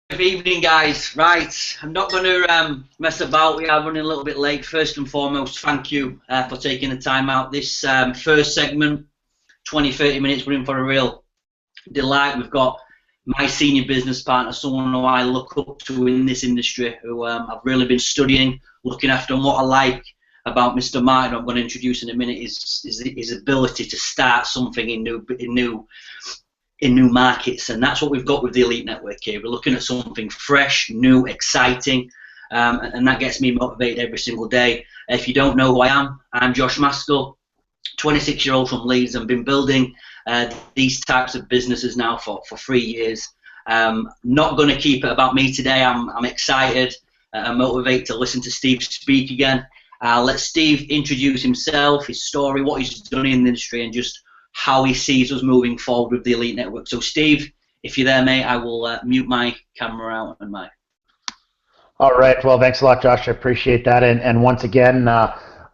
Good evening, guys. Right, I'm not going to mess about. We are running a little bit late. First and foremost, thank you for taking the time out. This first segment, 20-30 minutes, we're in for a real delight. We've got my senior business partner, someone who I look up to in this industry, who I've really been studying, looking after, and what I like about Mr. Martin, I'm going to introduce in a minute, is his ability to start something in new markets, and that's what we've got with the Elite Network here. We're looking at something fresh, new, exciting, and that gets me motivated every single day. If you don't know who I am, I'm Josh Maskell, 26-year-old from Leeds. I've been building these types of businesses now for 3 years. Not going to keep it about me today. I'm excited and motivated to listen to Steve speak again. Let Steve introduce himself, his story, what he's done in the industry, and just how he sees us moving forward with the Elite Network. So Steve, if you're there, mate, I will mute my camera out and mic. All right. Well, thanks a lot, Josh. I appreciate that. And once again,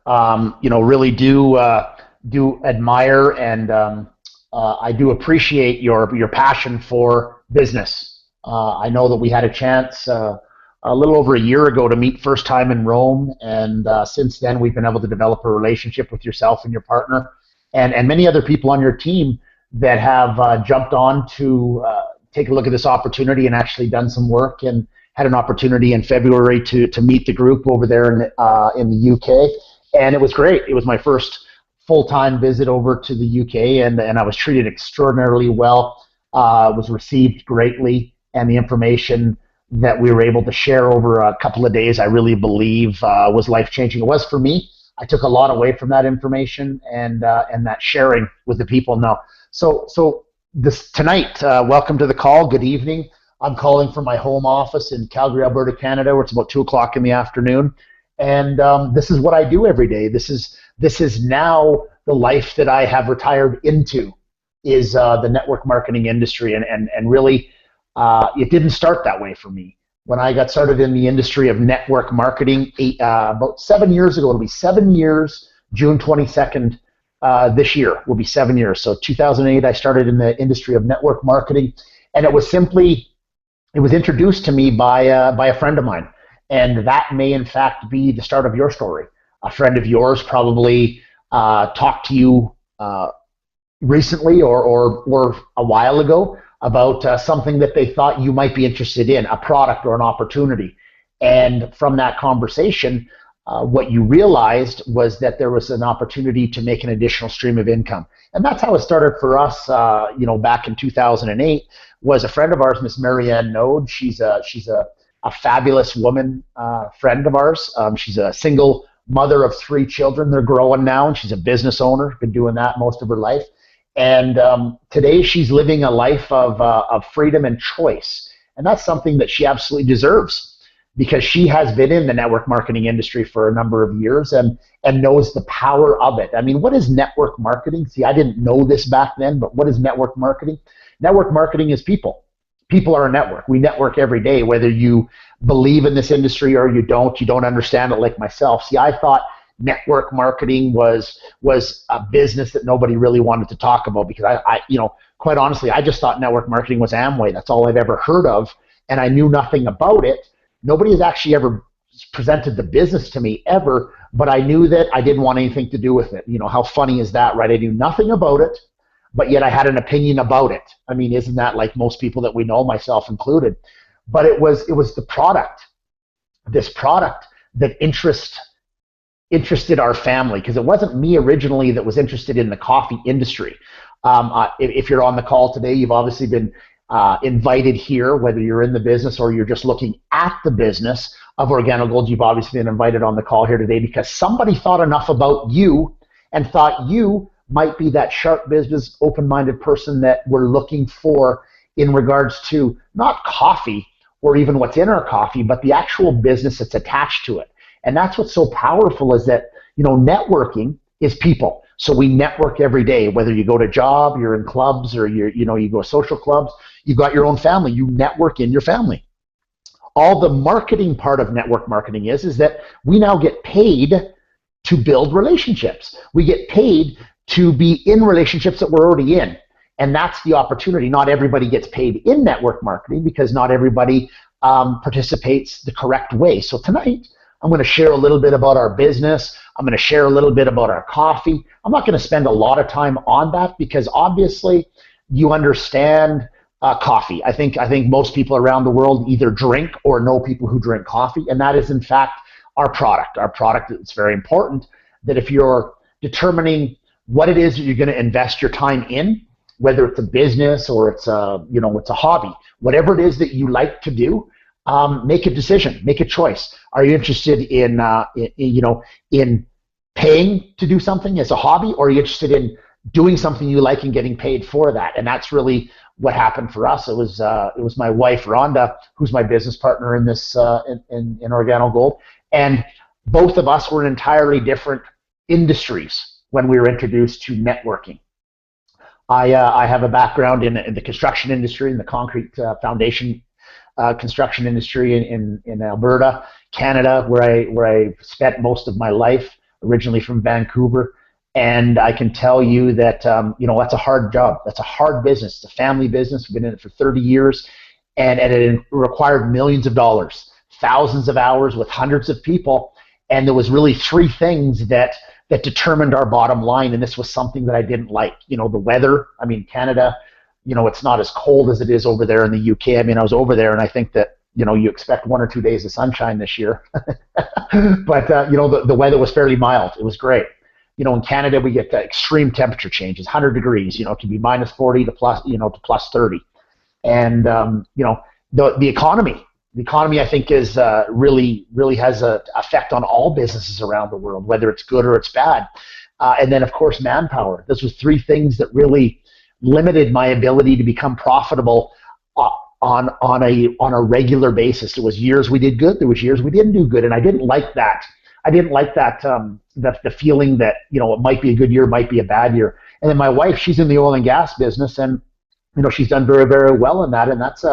really do admire and I do appreciate your passion for business. I know that we had a chance a little over a year ago to meet first time in Rome, and since then we've been able to develop a relationship with yourself and your partner. And many other people on your team that have jumped on to take a look at this opportunity and actually done some work, and had an opportunity in February to meet the group over there in the UK. And it was great. It was my first full-time visit over to the UK, and I was treated extraordinarily well, was received greatly, and the information that we were able to share over a couple of days, I really believe was life-changing. It was for me. I took a lot away from that information and that sharing with the people now. So this tonight, welcome to the call. Good evening. I'm calling from my home office in Calgary, Alberta, Canada, where it's about 2 o'clock in the afternoon. And this is what I do every day. This is now the life that I have retired into, is the network marketing industry. And really, it didn't start that way for me. When I got started in the industry of network marketing about 7 years ago, it'll be 7 years, June 22nd this year will be 7 years. So 2008, I started in the industry of network marketing, and it was introduced to me by a friend of mine. And that may in fact be the start of your story. A friend of yours probably talked to you recently or a while ago about something that they thought you might be interested in, a product or an opportunity. And from that conversation, what you realized was that there was an opportunity to make an additional stream of income. And that's how it started for us, back in 2008, was a friend of ours, Miss Marianne Node. She's a fabulous woman, friend of ours. She's a single mother of 3 children. They're growing now, and she's a business owner, been doing that most of her life. And today she's living a life of freedom and choice. And that's something that she absolutely deserves, because she has been in the network marketing industry for a number of years and knows the power of it. I mean, what is network marketing? See, I didn't know this back then, but what is network marketing? Network marketing is people. People are a network. We network every day, whether you believe in this industry or you don't understand it like myself. See, I thought network marketing was a business that nobody really wanted to talk about, because I quite honestly, I just thought network marketing was Amway. That's all I've ever heard of, and I knew nothing about it. Nobody has actually ever presented the business to me ever, but I knew that I didn't want anything to do with it. How funny is that, right? I knew nothing about it, but yet I had an opinion about it. I mean, isn't that like most people that we know, myself included? But it was the product, this product that interested our family, because it wasn't me originally that was interested in the coffee industry. If you're on the call today, you've obviously been invited here, whether you're in the business or you're just looking at the business of OrganoGold. You've obviously been invited on the call here today because somebody thought enough about you and thought you might be that sharp business, open-minded person that we're looking for in regards to not coffee or even what's in our coffee, but the actual business that's attached to it. And that's what's so powerful, is that, networking is people. So we network every day, whether you go to job, you're in clubs, or you go to social clubs, you've got your own family, you network in your family. All the marketing part of network marketing is that we now get paid to build relationships. We get paid to be in relationships that we're already in. And that's the opportunity. Not everybody gets paid in network marketing because not everybody participates the correct way. So tonight, I'm going to share a little bit about our business. I'm going to share a little bit about our coffee. I'm not going to spend a lot of time on that because obviously you understand coffee. I think most people around the world either drink or know people who drink coffee, and that is in fact our product. Our product, it's very important that if you're determining what it is that you're going to invest your time in, whether it's a business or it's a hobby, whatever it is that you like to do, make a decision, make a choice. Are you interested in paying to do something as a hobby, or are you interested in doing something you like and getting paid for that? And that's really what happened for us. It was my wife Rhonda, who's my business partner in this in OrganoGold, and both of us were in entirely different industries when we were introduced to networking. I have a background in the construction industry, in the concrete foundation construction industry in Alberta, Canada, where I spent most of my life, originally from Vancouver. And I can tell you that that's a hard job. That's a hard business. It's a family business. We've been in it for 30 years, and it required millions of dollars, thousands of hours with hundreds of people. And there was really three things that determined our bottom line, and this was something that I didn't like. The weather. I mean, Canada, it's not as cold as it is over there in the UK. I mean, I was over there, and I think that you expect 1 or 2 days of sunshine this year, but the weather was fairly mild. It was great. In Canada we get extreme temperature changes, 100 degrees. It can be minus 40 to plus, to plus 30, and the economy. The economy, I think, is really has an effect on all businesses around the world, whether it's good or it's bad. And then, of course, manpower. Those were three things that really limited my ability to become profitable on a regular basis. There was years we did good. There was years we didn't do good, and I didn't like that. I didn't like that the feeling that it might be a good year, might be a bad year. And then my wife, she's in the oil and gas business, and she's done very, very well in that. And that's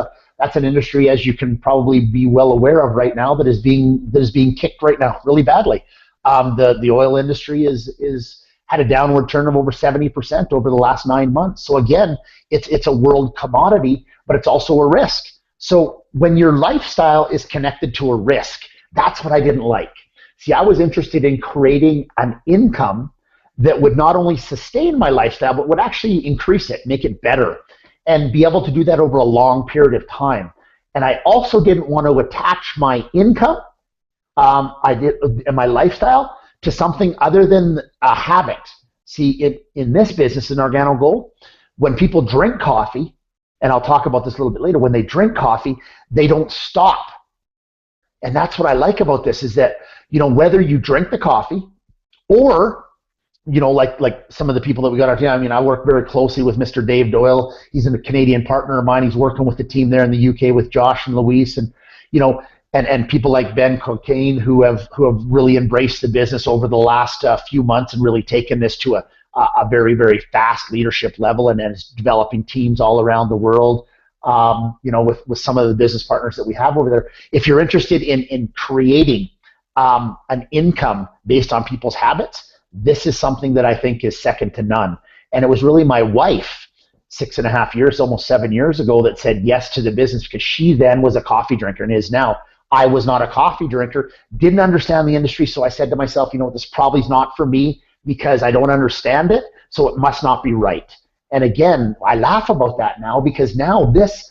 an industry, as you can probably be well aware of right now, that is being kicked right now really badly. The oil industry is had a downward turn of over 70% over the last 9 months. So again, it's a world commodity, but it's also a risk. So when your lifestyle is connected to a risk, that's what I didn't like. See, I was interested in creating an income that would not only sustain my lifestyle, but would actually increase it, make it better, and be able to do that over a long period of time. And I also didn't want to attach my income, and my lifestyle, to something other than a habit. See, in this business, in OrganoGold, when people drink coffee, and I'll talk about this a little bit later, when they drink coffee, they don't stop. And that's what I like about this, is that whether you drink the coffee or like some of the people that we got out here. I mean, I work very closely with Mr. Dave Doyle. He's a Canadian partner of mine. He's working with the team there in the UK with Josh and Luis, and and people like Ben Cocaine who have really embraced the business over the last few months and really taken this to a very, very fast leadership level, and is developing teams all around the world. With some of the business partners that we have over there. If you're interested in creating an income based on people's habits, this is something that I think is second to none. And it was really my wife, 6.5 years, almost 7 years ago, that said yes to the business, because she then was a coffee drinker and is now. I was not a coffee drinker, didn't understand the industry, so I said to myself, this probably is not for me because I don't understand it, so it must not be right. And again, I laugh about that now, because now this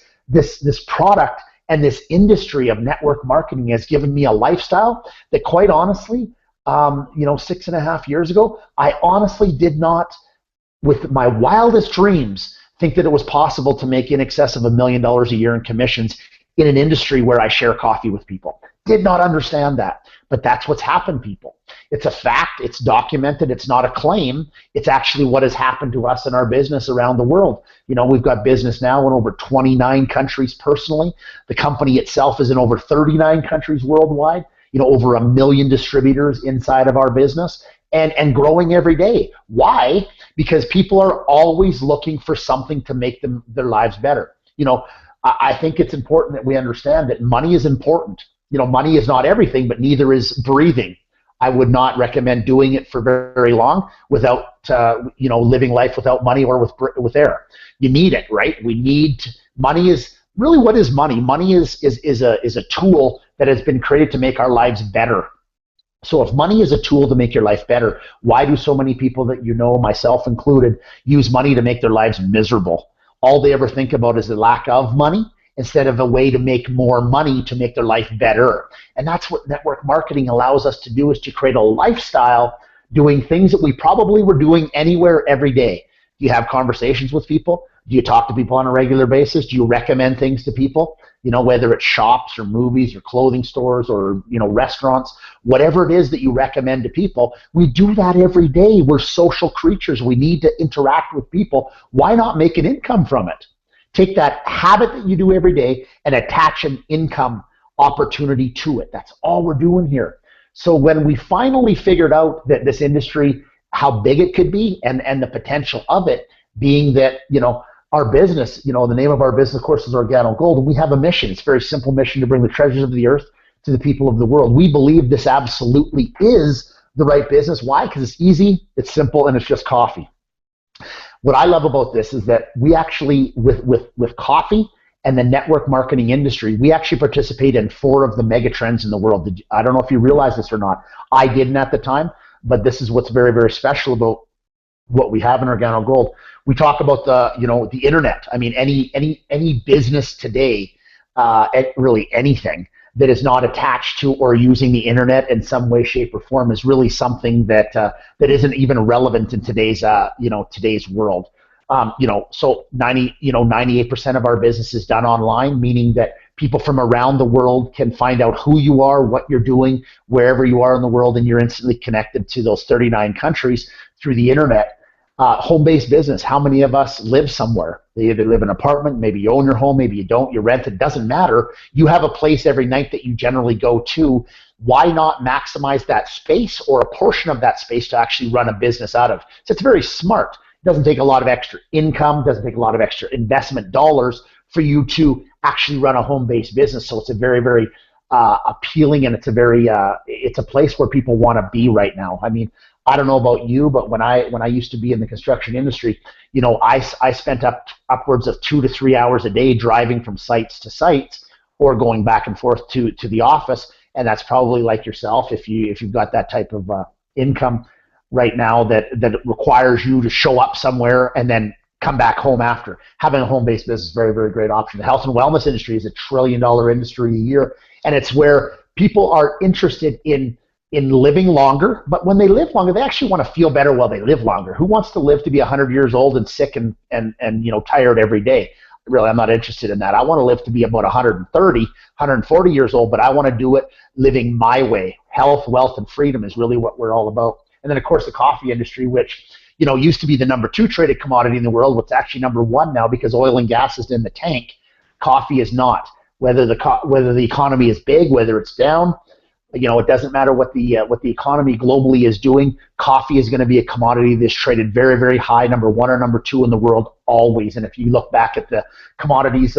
product and this industry of network marketing has given me a lifestyle that, quite honestly, 6.5 years ago, I honestly did not, with my wildest dreams, think that it was possible to make in excess of $1 million a year in commissions in an industry where I share coffee with people. Did not understand that, but that's what's happened, people. It's a fact, it's documented, it's not a claim, it's actually what has happened to us in our business around the world. We've got business now in over 29 countries personally. The company itself is in over 39 countries worldwide. Over 1 million distributors inside of our business, and growing every day. Why? Because people are always looking for something to make their lives better. I think it's important that we understand that money is important. Money is not everything, but neither is breathing. I would not recommend doing it for very long without, living life without money or with air. You need it, right? Money is really, what is money? Money is a tool that has been created to make our lives better. So if money is a tool to make your life better, why do so many people that myself included, use money to make their lives miserable? All they ever think about is the lack of money instead of a way to make more money to make their life better. And that's what network marketing allows us to do, is to create a lifestyle doing things that we probably were doing anywhere every day. Do you have conversations with people? Do you talk to people on a regular basis? Do you recommend things to people? Whether it's shops or movies or clothing stores or, restaurants, whatever it is that you recommend to people, we do that every day. We're social creatures. We need to interact with people. Why not make an income from it? Take that habit that you do every day and attach an income opportunity to it. That's all we're doing here. So when we finally figured out that this industry, how big it could be, and the potential of it being that, our business, the name of our business, of course, is Organo Gold, and we have a mission. It's a very simple mission: to bring the treasures of the earth to the people of the world. We believe this absolutely is the right business. Why? Because it's easy, it's simple, and it's just coffee. What I love about this is that we actually, with coffee and the network marketing industry, we actually participate in 4 of the mega trends in the world. I don't know if you realize this or not. I didn't at the time, but this is what's very, very special about what we have in Organo Gold. We talk about the internet. I mean, any business today, really anything that is not attached to or using the internet in some way, shape, or form is really something that isn't even relevant in today's world. So 98% of our business is done online, meaning that people from around the world can find out who you are, what you're doing, wherever you are in the world, and you're instantly connected to those 39 countries through the internet. Home-based business. How many of us live somewhere? They either live in an apartment, maybe you own your home, maybe you don't, you rent it, doesn't matter. You have a place every night that you generally go to. Why not maximize that space or a portion of that space to actually run a business out of? So it's very smart. It doesn't take a lot of extra income, doesn't take a lot of extra investment dollars for you to actually run a home-based business. So it's a very, very appealing, and it's a place where people want to be right now. I mean, I don't know about you, but when I used to be in the construction industry, I spent upwards of 2 to 3 hours a day driving from sites to sites, or going back and forth to the office. And that's probably like yourself, if you've got that type of income right now that requires you to show up somewhere and then come back home after. Having a home-based business is a very, very great option. The health and wellness industry is $1 trillion industry a year, and it's where people are interested in living longer, but when they live longer, they actually want to feel better while they live longer. Who wants to live to be 100 years old and sick and tired every day? Really, I'm not interested in that. I want to live to be about 130, 140 years old, but I want to do it living my way. Health, wealth, and freedom is really what we're all about. And then, of course, the coffee industry, which used to be the number 2 traded commodity in the world. It's actually number 1 now, because oil and gas is in the tank. Coffee is not. Whether the economy is big, whether it's down, it doesn't matter what the economy globally is doing. Coffee is going to be a commodity that's traded very, very high, number 1 or number 2 in the world always. And if you look back at the commodities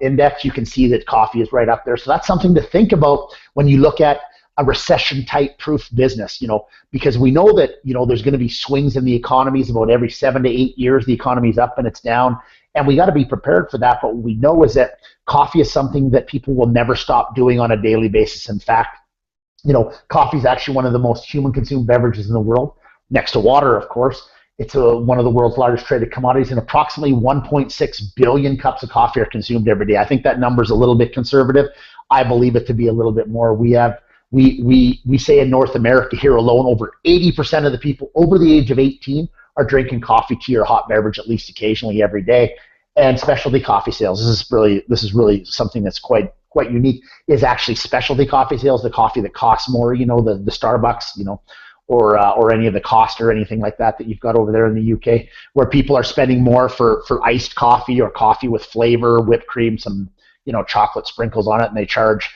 index, you can see that coffee is right up there. So that's something to think about when you look at a recession-type proof business, because we know that, there's going to be swings in the economies about every 7 to 8 years. The economy's up and it's down, and we got to be prepared for that. But what we know is that coffee is something that people will never stop doing on a daily basis. In fact, coffee is actually one of the most human-consumed beverages in the world, next to water, of course. It's one of the world's largest traded commodities, and approximately 1.6 billion cups of coffee are consumed every day. I think that number is a little bit conservative. I believe it to be a little bit more. We say in North America here alone, over 80% of the people over the age of 18 are drinking coffee, tea, or hot beverage at least occasionally every day. And specialty coffee sales, this is really something that's quite unique, is actually specialty coffee sales, the coffee that costs more, the Starbucks, or any of the Costa or anything like that you've got over there in the UK, where people are spending more for iced coffee or coffee with flavor, whipped cream, some chocolate sprinkles on it, and they charge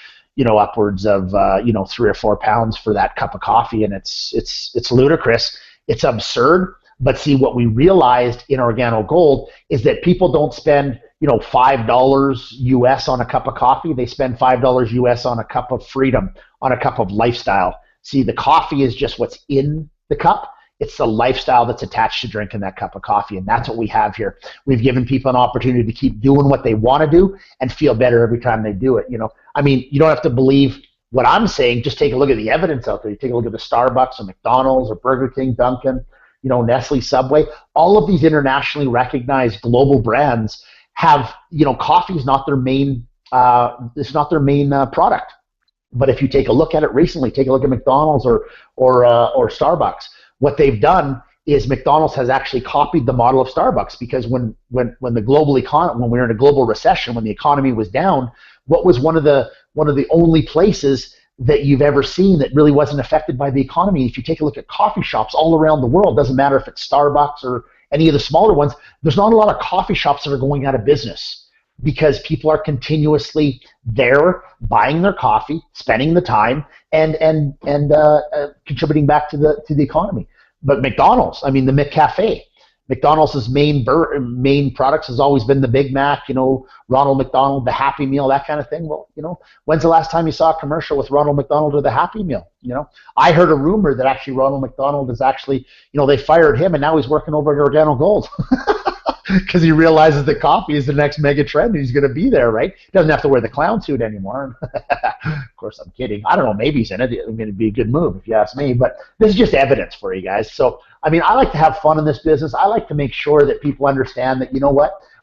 upwards of 3 or 4 pounds for that cup of coffee, and it's ludicrous, it's absurd. But see, what we realized in Organo Gold is that people don't spend $5 US on a cup of coffee. They spend $5 US on a cup of freedom, on a cup of lifestyle. See, the coffee is just what's in the cup. It's the lifestyle that's attached to drinking that cup of coffee, and that's what we have here. We've given people an opportunity to keep doing what they want to do and feel better every time they do it. I mean, you don't have to believe what I'm saying. Just take a look at the evidence out there. You take a look at the Starbucks or McDonald's or Burger King, Dunkin', Nestle, Subway. All of these internationally recognized global brands have, coffee is not their main. It's not their main product. But if you take a look at it recently, take a look at McDonald's or Starbucks. What they've done is McDonald's has actually copied the model of Starbucks, because when the global economy, when we were in a global recession, when the economy was down, what was one of the only places that you've ever seen that really wasn't affected by the economy? If you take a look at coffee shops all around the world, doesn't matter if it's Starbucks or any of the smaller ones, there's not a lot of coffee shops that are going out of business, because people are continuously there buying their coffee, spending the time, and contributing back to the economy. But McDonald's, I mean, the McCafe, McDonald's main products has always been the Big Mac, Ronald McDonald, the Happy Meal, that kind of thing. Well, when's the last time you saw a commercial with Ronald McDonald or the Happy Meal? I heard a rumor that actually Ronald McDonald is actually, they fired him and now he's working over at Organo Gold. Because he realizes that coffee is the next mega trend and he's going to be there, right? He doesn't have to wear the clown suit anymore. Of course, I'm kidding. I don't know. Maybe he's in it. I mean, it'd be a good move if you ask me. But this is just evidence for you guys. So, I mean, I like to have fun in this business. I like to make sure that people understand that,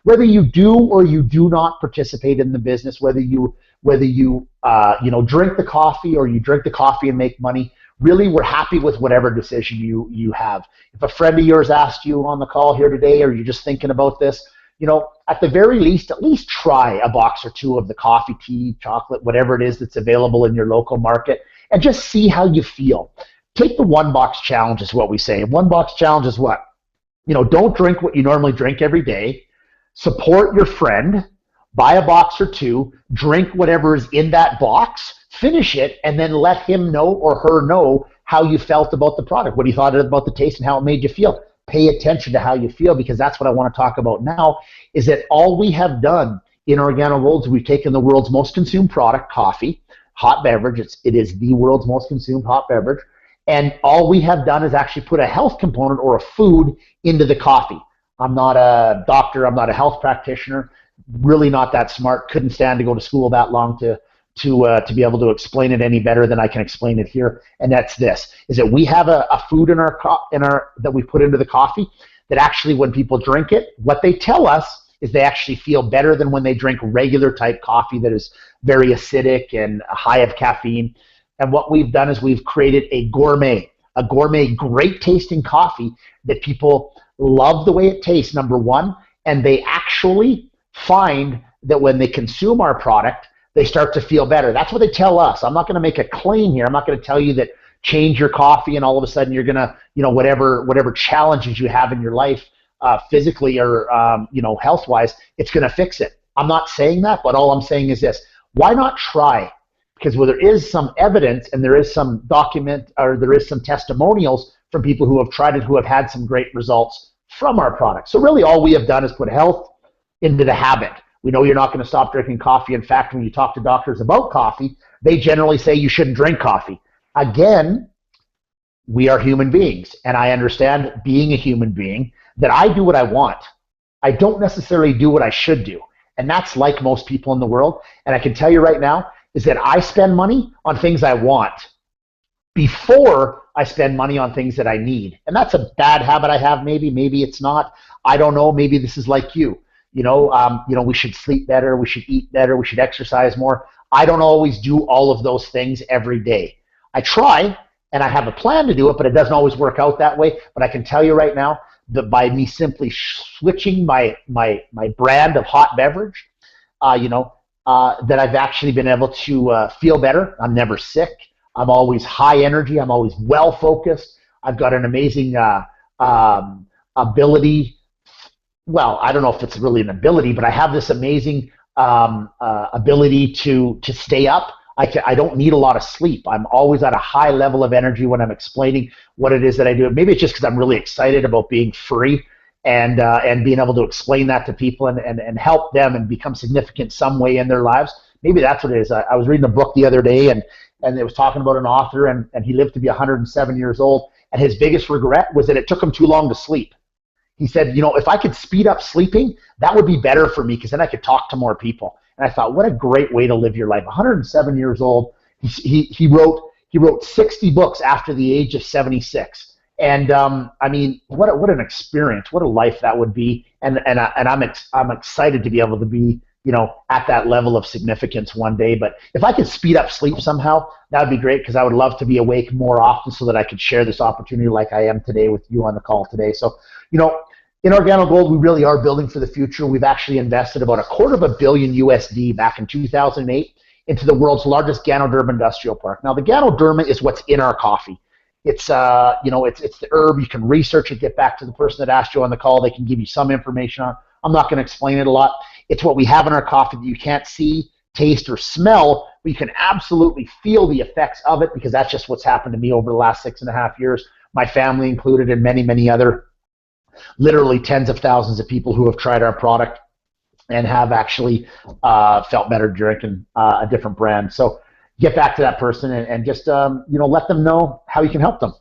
whether you do or you do not participate in the business, whether you drink the coffee or you drink the coffee and make money, really, we're happy with whatever decision you have. If a friend of yours asked you on the call here today, or you're just thinking about this, at the very least, at least try a box or two of the coffee, tea, chocolate, whatever it is that's available in your local market, and just see how you feel. Take the one-box challenge is what we say. And one-box challenge is what? Don't drink what you normally drink every day. Support your friend. Buy a box or two. Drink whatever is in that box. Finish it, and then let him know or her know how you felt about the product, what you thought about the taste, and how it made you feel. Pay attention to how you feel, because that's what I want to talk about now, is that all we have done in Organo Gold is we've taken the world's most consumed product, coffee, hot beverage. It is the world's most consumed hot beverage, and all we have done is actually put a health component or a food into the coffee. I'm not a doctor. I'm not a health practitioner. Really not that smart. Couldn't stand to go to school that long to be able to explain it any better than I can explain it here. And that's this, is that we have a food in our that we put into the coffee that actually, when people drink it, what they tell us is they actually feel better than when they drink regular type coffee that is very acidic and high of caffeine. And what we've done is we've created a gourmet great tasting coffee that people love the way it tastes, number one, and they actually find that when they consume our product, they start to feel better. That's what they tell us. I'm not going to make a claim here. I'm not going to tell you that change your coffee and all of a sudden you're going to, whatever challenges you have in your life, physically or, health-wise, it's going to fix it. I'm not saying that, but all I'm saying is this. Why not try? Because there is some evidence and there is some there is some testimonials from people who have tried it, who have had some great results from our product. So really all we have done is put health into the habit. We know you're not going to stop drinking coffee. In fact, when you talk to doctors about coffee, they generally say you shouldn't drink coffee. Again, we are human beings, and I understand, being a human being, that I do what I want. I don't necessarily do what I should do, and that's like most people in the world. And I can tell you right now is that I spend money on things I want before I spend money on things that I need. And that's a bad habit I have, maybe it's not. I don't know, maybe this is like you. We should sleep better, we should eat better, we should exercise more. I don't always do all of those things every day. I try, and I have a plan to do it, but it doesn't always work out that way. But I can tell you right now that by me simply switching my brand of hot beverage, that I've actually been able to feel better. I'm never sick. I'm always high energy. I'm always well focused. I've got an amazing ability. Well, I don't know if it's really an ability, but I have this amazing ability to stay up. I don't need a lot of sleep. I'm always at a high level of energy when I'm explaining what it is that I do. Maybe it's just because I'm really excited about being free and being able to explain that to people and help them and become significant some way in their lives. maybe that's what it is. I was reading a book the other day, and it was talking about an author, and he lived to be 107 years old, and his biggest regret was that it took him too long to sleep. He said, you know, if I could speed up sleeping, that would be better for me because then I could talk to more people. And I thought, what a great way to live your life. 107 years old, he wrote 60 books after the age of 76. And I mean, what an experience, what a life that would be. And I'm excited to be able to be, you know, at that level of significance one day. But if I could speed up sleep somehow, that would be great because I would love to be awake more often so that I could share this opportunity like I am today with you on the call today. So, you know, in OrganoGold, we really are building for the future. We've actually invested about $250 million USD back in 2008 into the world's largest Ganoderma industrial park. Now, the Ganoderma is what's in our coffee. It's you know, it's the herb. You can research it. Get back to the person that asked you on the call. They can give you some information on. I'm not going to explain it a lot. It's what we have in our coffee that you can't see, taste, or smell, but you can absolutely feel the effects of it because that's just what's happened to me over the last 6.5 years. My family included, and many, many other, literally tens of thousands of people who have tried our product and have actually felt better drinking a different brand. So get back to that person and just you know, let them know how you can help them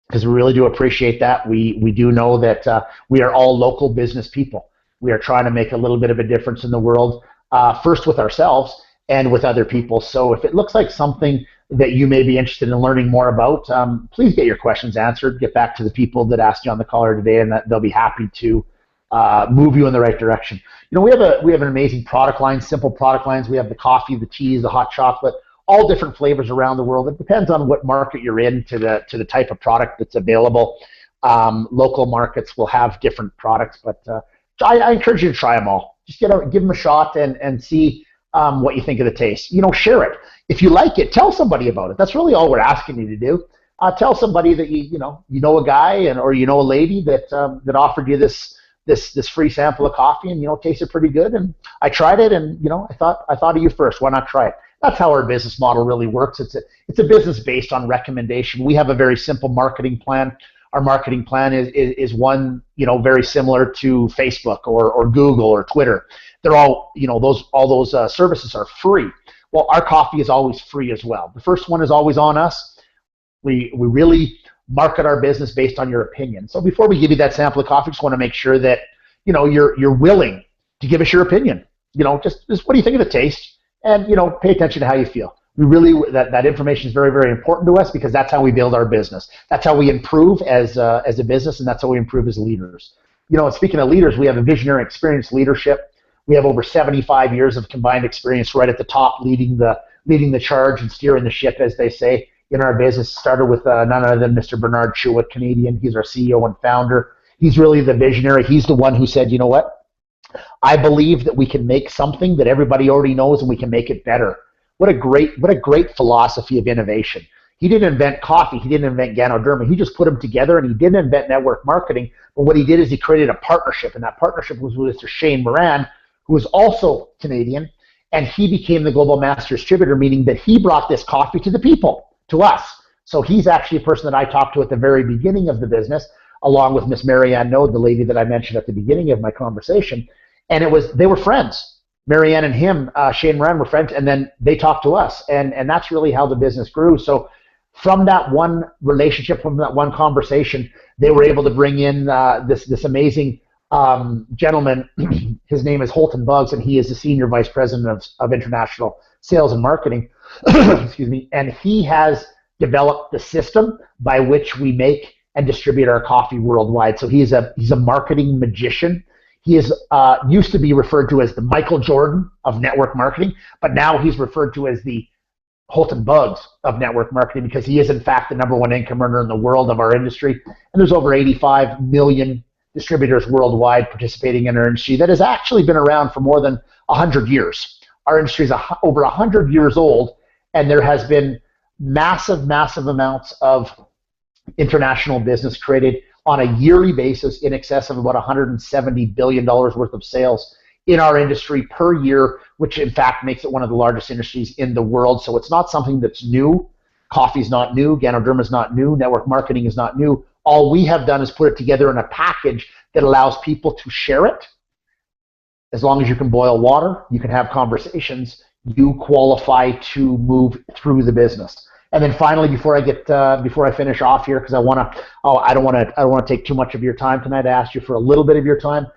because we really do appreciate that. We do know that we are all local business people. We are trying to make a little bit of a difference in the world, first with ourselves and with other people. So if it looks like something that you may be interested in learning more about, please get your questions answered. Get back to the people that asked you on the caller today, and they'll be happy to move you in the right direction. You know, we have an amazing product line, simple product lines. We have the coffee, the teas, the hot chocolate, all different flavors around the world. It depends on what market you're in to the type of product that's available. Local markets will have different products, but I encourage you to try them all. Just give them a shot and see what you think of the taste. You know, share it. If you like it, tell somebody about it. That's really all we're asking you to do. Tell somebody that you know a guy or you know a lady that offered you this free sample of coffee and it tasted pretty good and I tried it and I thought of you first. Why not try it? That's how our business model really works. It's a business based on recommendation. We have a very simple marketing plan. Our marketing plan is one very similar to Facebook or Google or Twitter. They're all those services are free. Well, our coffee is always free as well. The first one is always on us. We really market our business based on your opinion. So before we give you that sample of coffee, just want to make sure that you're willing to give us your opinion. Just what do you think of the taste, and pay attention to how you feel. We really that information is very, very important to us because that's how we build our business. That's how we improve as a business, and that's how we improve as leaders. And speaking of leaders, we have a visionary, experienced leadership. We have over 75 years of combined experience right at the top, leading the charge and steering the ship, as they say, in our business. Started with none other than Mr. Bernard Chewit, Canadian. He's our CEO and founder. He's really the visionary. He's the one who said, you know what? I believe that we can make something that everybody already knows and we can make it better. What a great philosophy of innovation. He didn't invent coffee. He didn't invent Ganoderma. He just put them together, and he didn't invent network marketing. But what he did is he created a partnership, and that partnership was with Mr. Shane Moran, who is also Canadian, and he became the global master distributor, meaning that he brought this coffee to the people, to us. So he's actually a person that I talked to at the very beginning of the business, along with Miss Marianne Node, the lady that I mentioned at the beginning of my conversation, and they were friends. Marianne and him, Shane Moran, were friends, and then they talked to us, and that's really how the business grew. So from that one relationship, from that one conversation, they were able to bring in this amazing gentleman. His name is Holton Buggs, and he is the Senior Vice President of International Sales and Marketing. Excuse me. And he has developed the system by which we make and distribute our coffee worldwide. So he's a marketing magician. He is used to be referred to as the Michael Jordan of network marketing, but now he's referred to as the Holton Buggs of network marketing because he is, in fact, the #1 income earner in the world of our industry. And there's over 85 million distributors worldwide participating in our industry that has actually been around for more than 100 years. Our industry is over 100 years old, and there has been massive, massive amounts of international business created on a yearly basis in excess of about $170 billion worth of sales in our industry per year, which in fact makes it one of the largest industries in the world. So it's not something that's new. Coffee's not new. Ganoderma is not new. Network marketing is not new. All we have done is put it together in a package that allows people to share it. As long as you can boil water, you can have conversations, you qualify to move through the business. And then finally, before I finish off here, because I don't want to take too much of your time tonight. I asked you for a little bit of your time,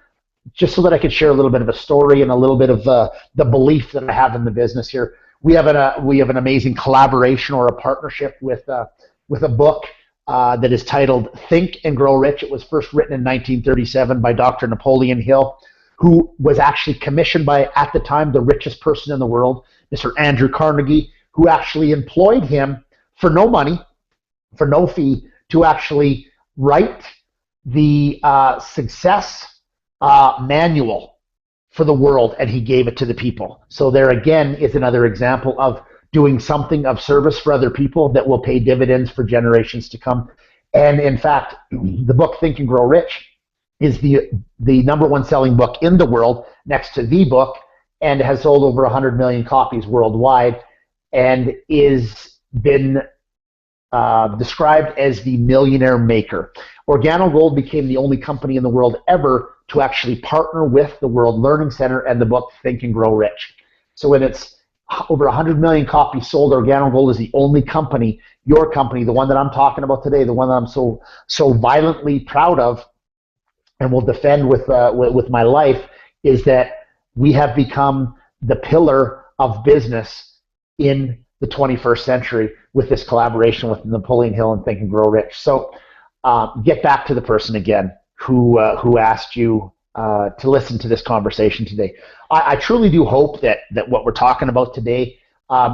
just so that I could share a little bit of a story and a little bit of the belief that I have in the business here. We have an amazing collaboration or a partnership with a book that is titled Think and Grow Rich. It was first written in 1937 by Dr. Napoleon Hill, who was actually commissioned by, at the time, the richest person in the world, Mr. Andrew Carnegie, who actually employed him for no money, for no fee, to actually write the success manual for the world, and he gave it to the people. So there again is another example of doing something of service for other people that will pay dividends for generations to come. And in fact, the book Think and Grow Rich is the #1 selling book in the world, next to the book, and has sold over 100 million copies worldwide, and is been described as the millionaire maker. OrganoGold became the only company in the world ever to actually partner with the World Learning Center and the book Think and Grow Rich. So when it's over 100 million copies sold, OrganoGold is the only company, your company, the one that I'm talking about today, the one that I'm so violently proud of and will defend with my life, is that we have become the pillar of business in the 21st century with this collaboration with Napoleon Hill and Think and Grow Rich. So get back to the person again who asked you to listen to this conversation today. I truly do hope that what we're talking about today,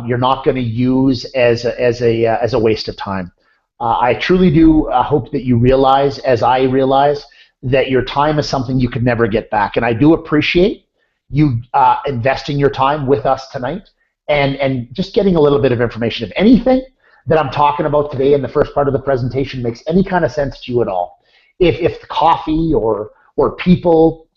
you're not going to use as a waste of time. I truly do hope that you realize, as I realize, that your time is something you could never get back. And I do appreciate you investing your time with us tonight and just getting a little bit of information. If anything that I'm talking about today in the first part of the presentation makes any kind of sense to you at all, if coffee or people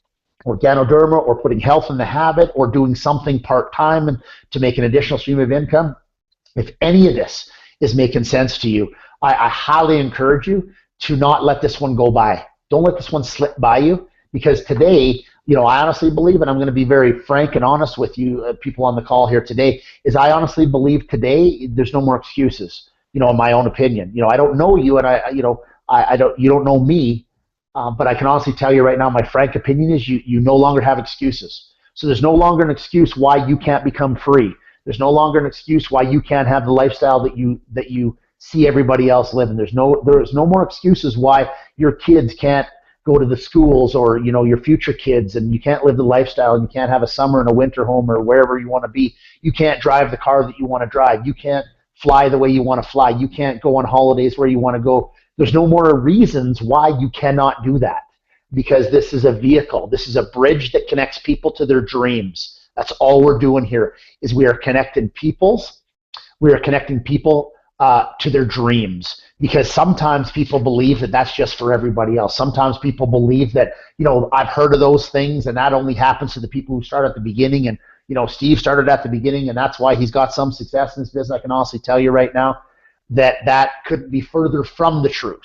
or Ganoderma or putting health in the habit or doing something part-time and to make an additional stream of income, if any of this is making sense to you, I highly encourage you to not let this one go by. Don't let this one slip by you, because today, I honestly believe, and I'm going to be very frank and honest with you, people on the call here today, is I honestly believe today there's no more excuses. In my own opinion. I don't know you, and you don't know me, but I can honestly tell you right now, my frank opinion is you no longer have excuses. So there's no longer an excuse why you can't become free. There's no longer an excuse why you can't have the lifestyle that you see everybody else living. There's no more excuses why your kids can't go to the schools, or your future kids, and you can't live the lifestyle, and you can't have a summer and a winter home or wherever you want to be. You can't drive the car that you want to drive. You can't fly the way you want to fly. You can't go on holidays where you want to go. There's no more reasons why you cannot do that, because this is a vehicle. This is a bridge that connects people to their dreams. That's all we're doing here, is we are connecting people to their dreams, because sometimes people believe that that's just for everybody else. Sometimes people believe that, I've heard of those things, and that only happens to the people who start at the beginning, and Steve started at the beginning, and that's why he's got some success in this business. I can honestly tell you right now that couldn't be further from the truth.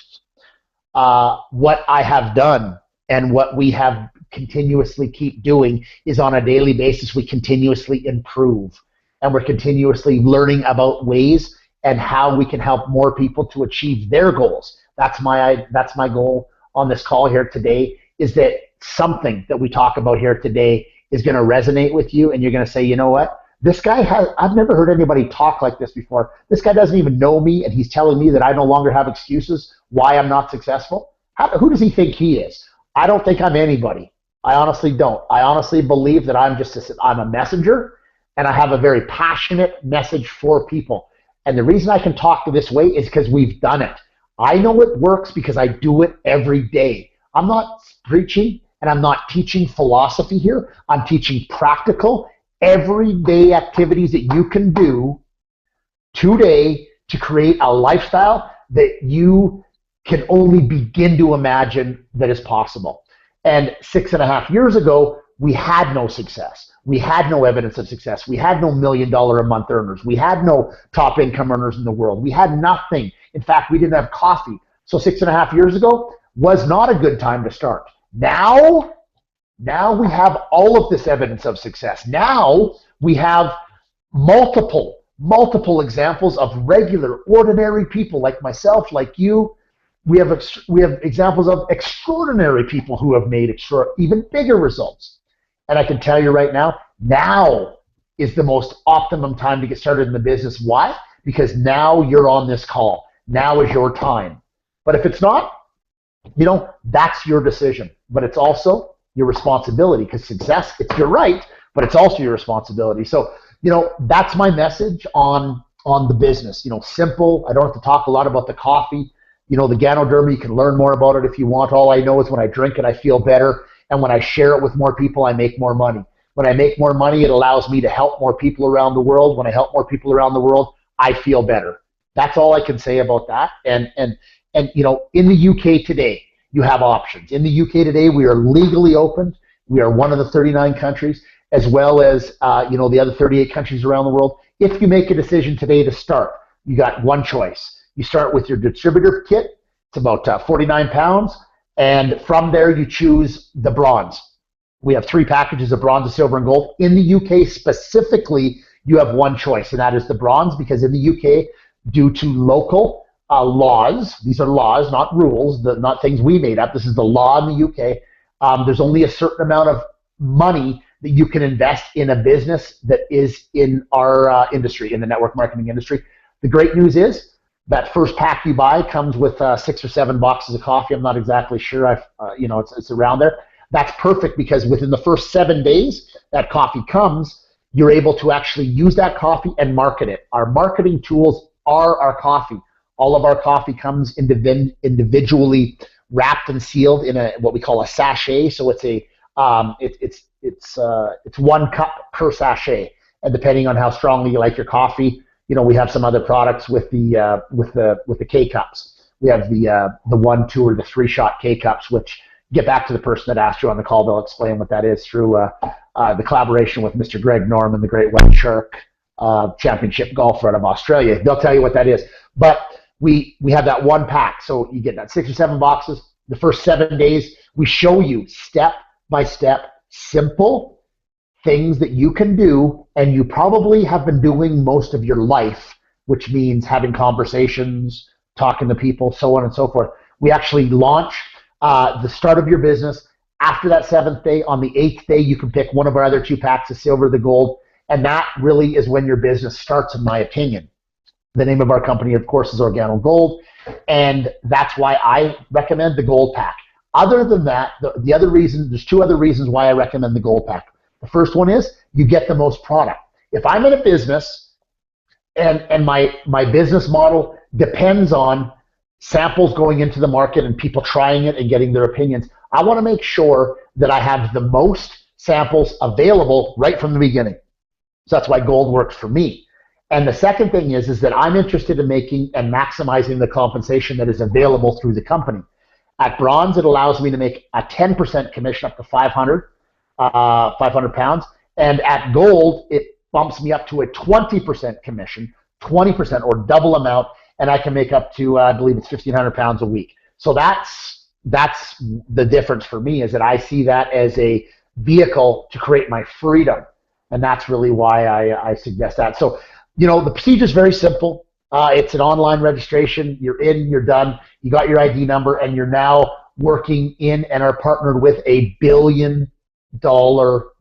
What I have done and what we have continuously keep doing is, on a daily basis, we continuously improve, and we're continuously learning about ways and how we can help more people to achieve their goals. That's my goal on this call here today, is that something that we talk about here today is going to resonate with you, and you're going to say, you know what? This guy I've never heard anybody talk like this before. This guy doesn't even know me, and he's telling me that I no longer have excuses why I'm not successful. Who does he think he is? I don't think I'm anybody. I honestly don't. I honestly believe that I'm a messenger, and I have a very passionate message for people. And the reason I can talk this way is because we've done it. I know it works because I do it every day. I'm not preaching and I'm not teaching philosophy here. I'm teaching practical, everyday activities that you can do today to create a lifestyle that you can only begin to imagine that is possible. And 6.5 years ago, we had no success. We had no evidence of success. We had no $1 million a month earners. We had no top income earners in the world. We had nothing. In fact, we didn't have coffee. So 6.5 years ago was not a good time to start. Now we have all of this evidence of success. Now we have multiple examples of regular, ordinary people like myself, like you. We have examples of extraordinary people who have made even bigger results. And I can tell you right now is the most optimum time to get started in the business. Why? Because now you're on this call. Now is your time. But if it's not, that's your decision. But it's also your responsibility, because success, it's your right, but it's also your responsibility. So, that's my message on the business. Simple. I don't have to talk a lot about the coffee. The Ganoderma, you can learn more about it if you want. All I know is when I drink it, I feel better. And when I share it with more people, I make more money. When I make more money, it allows me to help more people around the world. When I help more people around the world, I feel better. That's all I can say about that. And in the UK today, you have options. In the UK today, we are legally open. We are one of the 39 countries, as well as the other 38 countries around the world. If you make a decision today to start, you got one choice. You start with your distributor kit. It's about 49 pounds. And from there, you choose the bronze. We have 3 packages of bronze, silver, and gold. In the UK specifically, you have one choice, and that is the bronze, because in the UK, due to local laws, these are laws, not rules, not things we made up. This is the law in the UK. There's only a certain amount of money that you can invest in a business that is in our industry, in the network marketing industry. The great news is that first pack you buy comes with 6 or 7 boxes of coffee. I'm not exactly sure. It's around there. That's perfect, because within the first 7 days that coffee comes, you're able to actually use that coffee and market it. Our marketing tools are our coffee. All of our coffee comes individually wrapped and sealed in what we call a sachet. So it's it's 1 cup per sachet, and depending on how strongly you like your coffee, we have some other products with the K cups. We have the 1, 2, or the 3 shot K cups, which get back to the person that asked you on the call. They'll explain what that is through the collaboration with Mr. Greg Norman, the Great White Shark championship golfer out of Australia. They'll tell you what that is. But we have that 1 pack, so you get that 6 or 7 boxes. The first 7 days, we show you step by step, simple things that you can do, and you probably have been doing most of your life, which means having conversations, talking to people, so on and so forth. We actually launch the start of your business. After that 7th day, on the 8th day, you can pick one of our other 2 packs, the silver, the gold, and that really is when your business starts, in my opinion. The name of our company, of course, is Organo Gold, and that's why I recommend the gold pack. Other than that, the other reason, there's 2 other reasons why I recommend the gold pack. The first one is you get the most product. If I'm in a business and my business model depends on samples going into the market and people trying it and getting their opinions, I want to make sure that I have the most samples available right from the beginning. So that's why gold works for me. And the second thing is that I'm interested in making and maximizing the compensation that is available through the company. At bronze, it allows me to make a 10% commission up to 500 pounds. And at gold, it bumps me up to a 20% commission, 20% or double amount, and I can make up to, I believe it's 1,500 pounds a week. So that's the difference for me, is that I see that as a vehicle to create my freedom. And that's really why I suggest that. So, the procedure is very simple. It's an online registration. You're in, you're done. You got your ID number, and you're now working in and are partnered with a $1 billion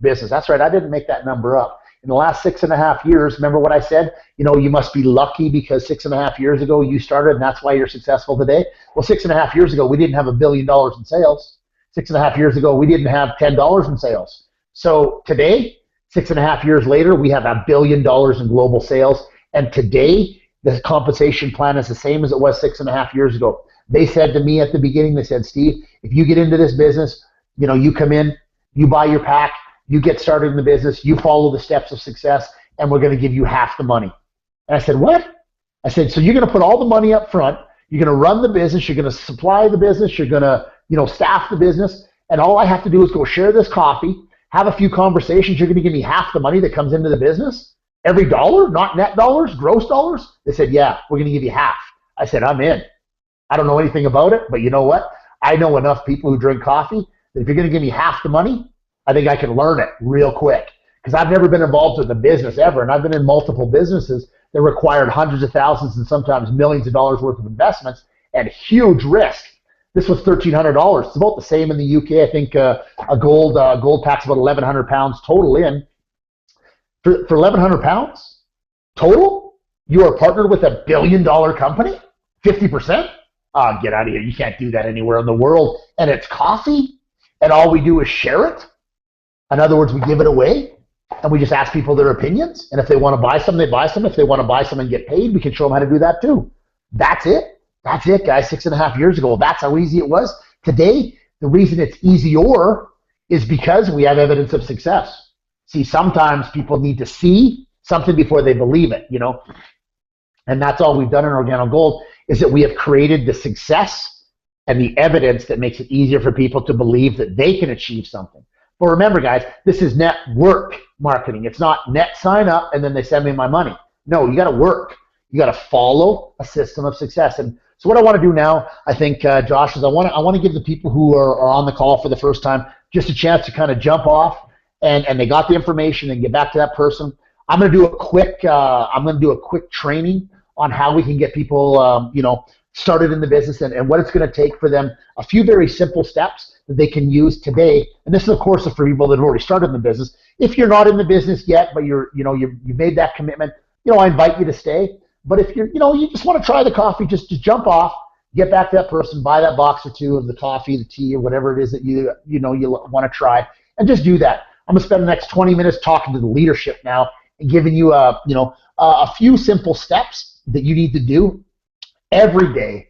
business. That's right. I didn't make that number up. In the last 6.5 years, remember what I said? You must be lucky because 6.5 years ago you started, and that's why you're successful today. Well, 6.5 years ago, we didn't have $1 billion in sales. 6.5 years ago, we didn't have $10 in sales. So today, 6.5 years later, we have $1 billion in global sales. And today, the compensation plan is the same as it was 6.5 years ago. They said to me at the beginning, they said, Steve, if you get into this business, you come in, you buy your pack, you get started in the business, you follow the steps of success, and we're going to give you half the money. And I said, what? I said, so you're going to put all the money up front, you're going to run the business, you're going to supply the business, you're going to staff the business, and all I have to do is go share this coffee, have a few conversations, you're going to give me half the money that comes into the business? Every dollar, not net dollars, gross dollars? They said, yeah, we're going to give you half. I said, I'm in. I don't know anything about it, but you know what? I know enough people who drink coffee that if you're going to give me half the money, I think I can learn it real quick. because I've never been involved with a business ever, and I've been in multiple businesses that required hundreds of thousands and sometimes millions of dollars worth of investments and huge risk. This was $1,300. It's about the same in the UK. I think a gold pack's about 1,100 pounds total in. For 1,100 pounds total, you are partnered with $1 billion company, 50%. Get out of here! You can't do that anywhere in the world. And it's coffee, and all we do is share it. In other words, we give it away, and we just ask people their opinions. And if they want to buy some, they buy some. If they want to buy some and get paid, we can show them how to do that too. That's it. That's it, guys. 6.5 years ago, that's how easy it was. Today, the reason it's easier is because we have evidence of success. See, sometimes people need to see something before they believe it, you know. And that's all we've done in OrganoGold, is that we have created the success and the evidence that makes it easier for people to believe that they can achieve something. But remember, guys, this is network marketing. It's not net sign up and then they send me my money. No, you got to work. You got to follow a system of success. And so what I want to do now, I think, Josh, is I want to give the people who are on the call for the first time just a chance to kind of jump off and they got the information and get back to that person. I'm going to do a quick training on how we can get people, started in the business and what it's going to take for them. A few very simple steps that they can use today. And this is, of course, for people that have already started in the business. If you're not in the business yet, but you've made that commitment, I invite you to stay. But if you just want to try the coffee, just jump off, get back to that person, buy that box or two of the coffee, the tea, or whatever it is that you want to try, and just do that. I'm going to spend the next 20 minutes talking to the leadership now and giving you a few simple steps that you need to do every day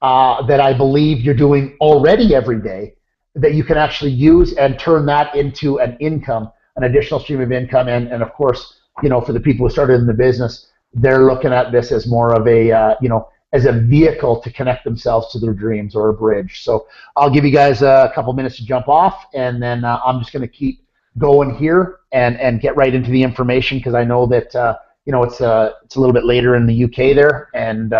that I believe you're doing already every day that you can actually use and turn that into an income, an additional stream of income. And of course, for the people who started in the business, they're looking at this as more of a, as a vehicle to connect themselves to their dreams or a bridge. So I'll give you guys a couple minutes to jump off, and then I'm just going to keep going here and get right into the information, because I know that, it's a little bit later in the UK there, and,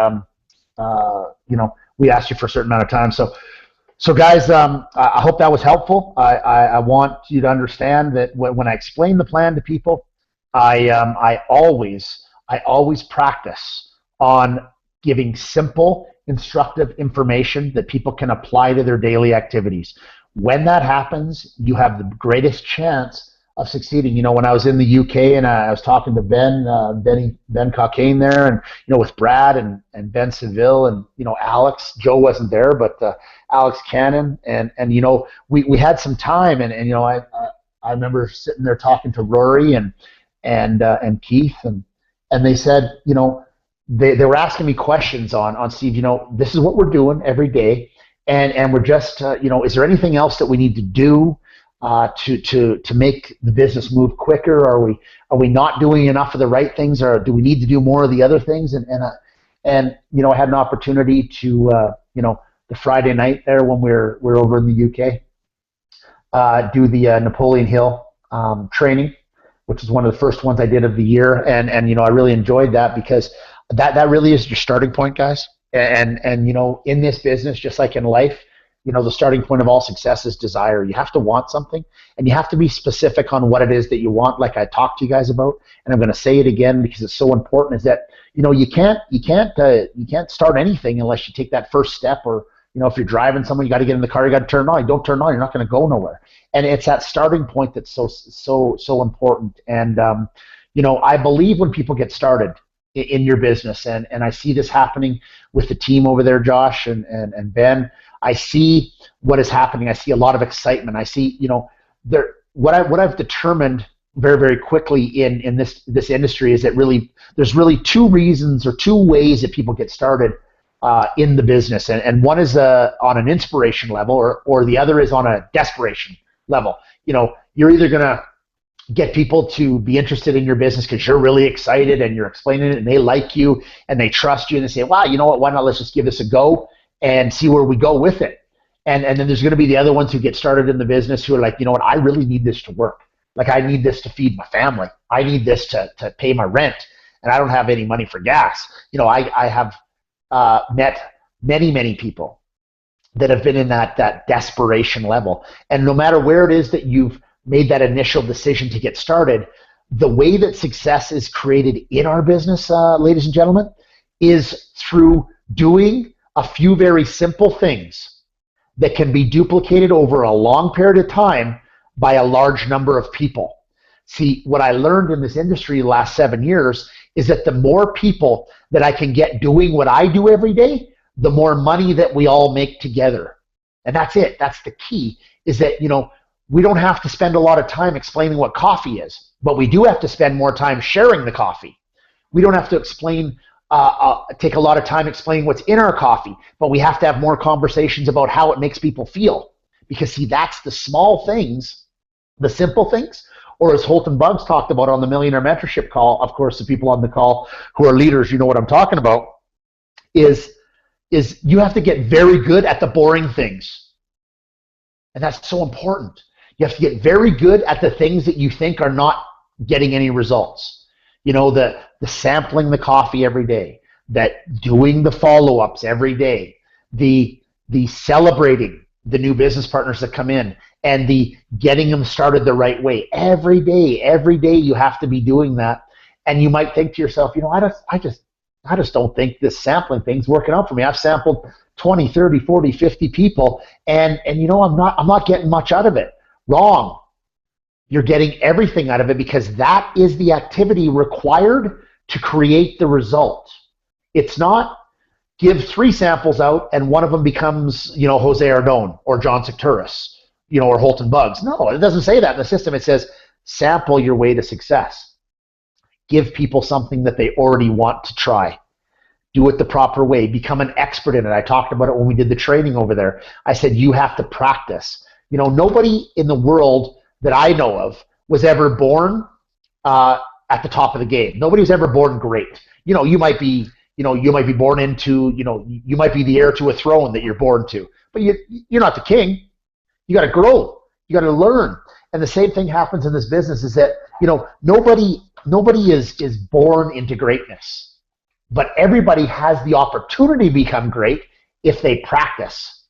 we asked you for a certain amount of time. So guys, I hope that was helpful. I want you to understand that when I explain the plan to people, I always practice on giving simple, instructive information that people can apply to their daily activities. When that happens, you have the greatest chance of succeeding. When I was in the UK and I was talking to Ben Cockane there, and with Brad and Ben Seville and Alex, Joe wasn't there, but Alex Cannon, and we had some time, and I remember sitting there talking to Rory and Keith, and they said, they were asking me questions on Steve, this is what we're doing every day, and we're just, is there anything else that we need to do to make the business move quicker? Are we not doing enough of the right things, or do we need to do more of the other things? And I had an opportunity to, the Friday night there when we're over in the UK, do the Napoleon Hill training, which is one of the first ones I did of the year, and I really enjoyed that, because that really is your starting point, guys. And in this business, just like in life, the starting point of all success is desire. You have to want something, and you have to be specific on what it is that you want, like I talked to you guys about. And I'm going to say it again because it's so important, is that you can't start anything unless you take that first step, or if you're driving someone, you got to get in the car, you got to turn it on. You don't turn it on, you're not going to go nowhere. And it's that starting point that's so important. And I believe when people get started in your business, and I see this happening with the team over there, Josh and Ben. I see what is happening. I see a lot of excitement. I see, what I've determined very, very quickly in this industry is that there's really two reasons or two ways that people get started in the business, and one is on an inspiration level, or the other is on a desperation level. You're either gonna get people to be interested in your business because you're really excited and you're explaining it, and they like you and they trust you, and they say, wow, you know what, why not, let's just give this a go and see where we go with it. And then there's going to be the other ones who get started in the business who are like, you know what, I really need this to work. Like, I need this to feed my family. I need this to pay my rent, and I don't have any money for gas. I have met many people that have been in that desperation level. And no matter where it is that you've made that initial decision to get started, the way that success is created in our business, ladies and gentlemen, is through doing a few very simple things that can be duplicated over a long period of time by a large number of people. See, what I learned in this industry the last 7 years is that the more people that I can get doing what I do every day, the more money that we all make together. And that's it. That's the key, is that, we don't have to spend a lot of time explaining what coffee is, but we do have to spend more time sharing the coffee. We don't have to take a lot of time explaining what's in our coffee, but we have to have more conversations about how it makes people feel. Because, see, that's the small things, the simple things, or as Holton Buggs talked about on the Millionaire Mentorship call, of course, the people on the call who are leaders, you know what I'm talking about, is you have to get very good at the boring things. And that's so important. You have to get very good at the things that you think are not getting any results. The sampling the coffee every day, that doing the follow-ups every day, the celebrating the new business partners that come in, and the getting them started the right way. Every day you have to be doing that. And you might think to yourself, I just don't think this sampling thing's working out for me. I've sampled 20, 30, 40, 50 people, and I'm not getting much out of it. Wrong. You're getting everything out of it, because that is the activity required to create the result. It's not give 3 samples out and one of them becomes, Jose Ardone or John Secturis, or Holton Buggs. No, it doesn't say that in the system. It says sample your way to success. Give people something that they already want to try. Do it the proper way. Become an expert in it. I talked about it when we did the training over there. I said you have to practice. Nobody in the world that I know of was ever born at the top of the game. Nobody was ever born great. You might be born into, you might be the heir to a throne that you're born to, but you're not the king. You got to grow. You got to learn. And the same thing happens in this business, is that, nobody is born into greatness, but everybody has the opportunity to become great if they practice.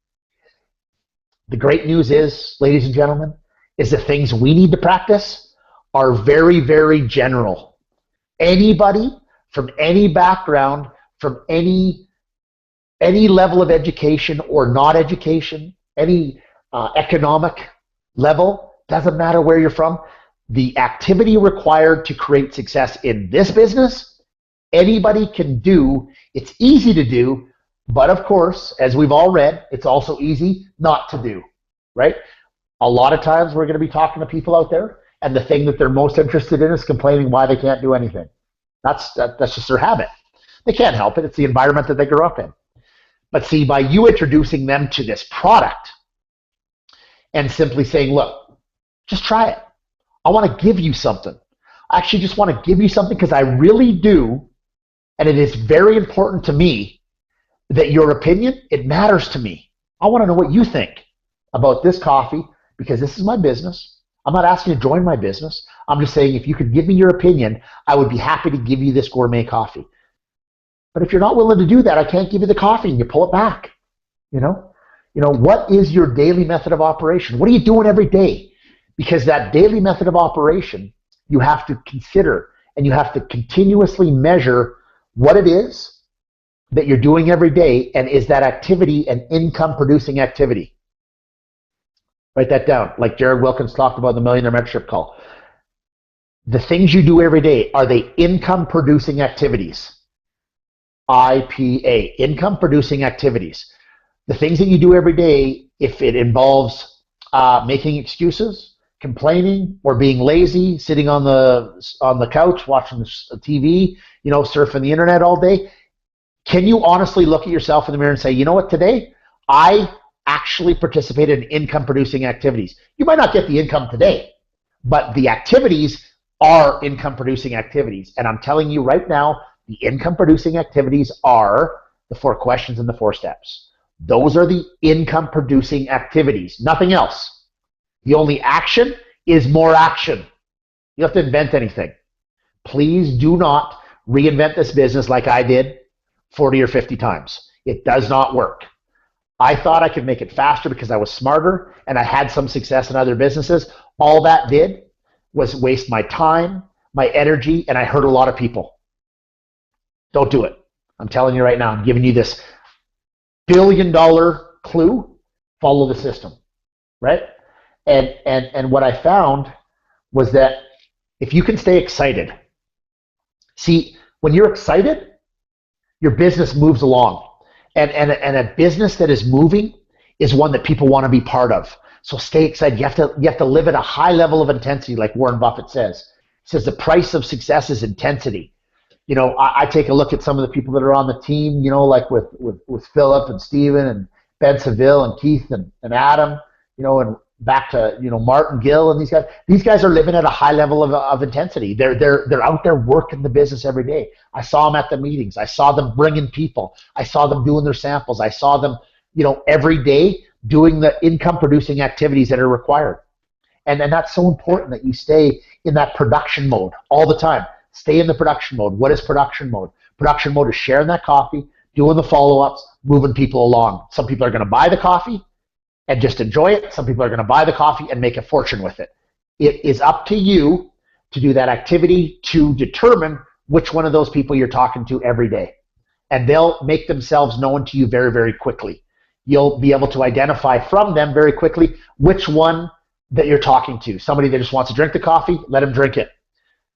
The great news is, ladies and gentlemen, is the things we need to practice are very, very general. Anybody from any background, from any level of education or not education, any economic level, doesn't matter where you're from, the activity required to create success in this business, anybody can do. It's easy to do, but of course, as we've all read, it's also easy not to do, right? A lot of times we're going to be talking to people out there, and the thing that they're most interested in is complaining why they can't do anything. That's just their habit. They can't help it. It's the environment that they grew up in. But see, by you introducing them to this product and simply saying, look, just try it. I want to give you something. I actually just want to give you something because I really do, and it is very important to me that your opinion, it matters to me. I want to know what you think about this coffee, because this is my business. I'm not asking you to join my business. I'm just saying, if you could give me your opinion, I would be happy to give you this gourmet coffee. But if you're not willing to do that, I can't give you the coffee, and you pull it back. What is your daily method of operation? What are you doing every day? Because that daily method of operation, you have to consider, and you have to continuously measure what it is that you're doing every day, and is that activity an income-producing activity? Write that down, like Jared Wilkins talked about in the Millionaire Mentorship call. The things you do every day, are they income-producing activities? IPA, income-producing activities. The things that you do every day, if it involves making excuses, complaining, or being lazy, sitting on the couch watching the TV, surfing the internet all day, can you honestly look at yourself in the mirror and say, you know what, today I actually participated in income-producing activities? You might not get the income today, but the activities are income-producing activities. And I'm telling you right now, the income-producing activities are the 4 questions and the 4 steps. Those are the income-producing activities, nothing else. The only action is more action. You don't have to invent anything. Please do not reinvent this business like I did 40 or 50 times. It does not work. I thought I could make it faster because I was smarter and I had some success in other businesses. All that did was waste my time, my energy, and I hurt a lot of people. Don't do it. I'm telling you right now, I'm giving you this billion-dollar clue. Follow the system, right? And what I found was that if you can stay excited, see, when you're excited, your business moves along. And a business that is moving is one that people want to be part of. So stay excited. You have to live at a high level of intensity, like Warren Buffett says. He says the price of success is intensity. You know, I take a look at some of the people that are on the team, you know, like with Philip and Steven and Ben Seville and Keith and Adam, you know, and back to, you know, Martin Gill and these guys. These guys are living at a high level of intensity. They're out there working the business every day. I saw them at the meetings. I saw them bringing people. I saw them doing their samples. I saw them, you know, every day doing the income producing activities that are required. And that's so important that you stay in that production mode all the time. Stay in the production mode. What is production mode? Production mode is sharing that coffee, doing the follow-ups, moving people along. Some people are going to buy the coffee and just enjoy it. Some people are going to buy the coffee and make a fortune with it. It is up to you to do that activity to determine which one of those people you're talking to every day. And they'll make themselves known to you very, very quickly. You'll be able to identify from them very quickly which one that you're talking to. Somebody that just wants to drink the coffee, let them drink it.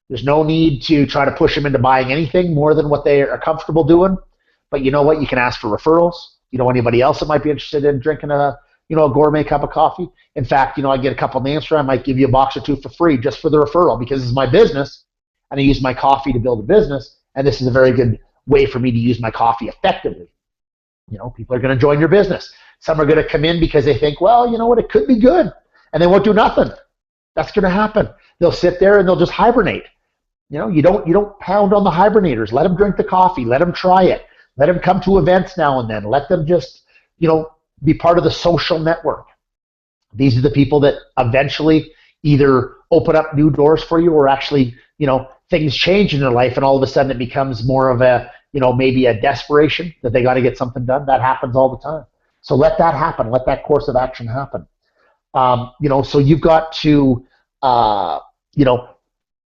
There's no need to try to push them into buying anything more than what they are comfortable doing. But you know what? You can ask for referrals. You know, anybody else that might be interested in drinking a gourmet cup of coffee. In fact, you know, I get a couple names for it. I might give you a box or two for free just for the referral because this is my business and I use my coffee to build a business. And this is a very good way for me to use my coffee effectively. You know, people are going to join your business. Some are going to come in because they think, well, you know what, it could be good. And they won't do nothing. That's going to happen. They'll sit there and they'll just hibernate. You know, you don't pound on the hibernators. Let them drink the coffee. Let them try it. Let them come to events now and then. Let them just, you know, be part of the social network. These are the people that eventually either open up new doors for you or actually, you know, things change in their life and all of a sudden it becomes more of a, you know, maybe a desperation that they got to get something done. That happens all the time. So let that happen. Let that course of action happen. You know, so you've got to, you know,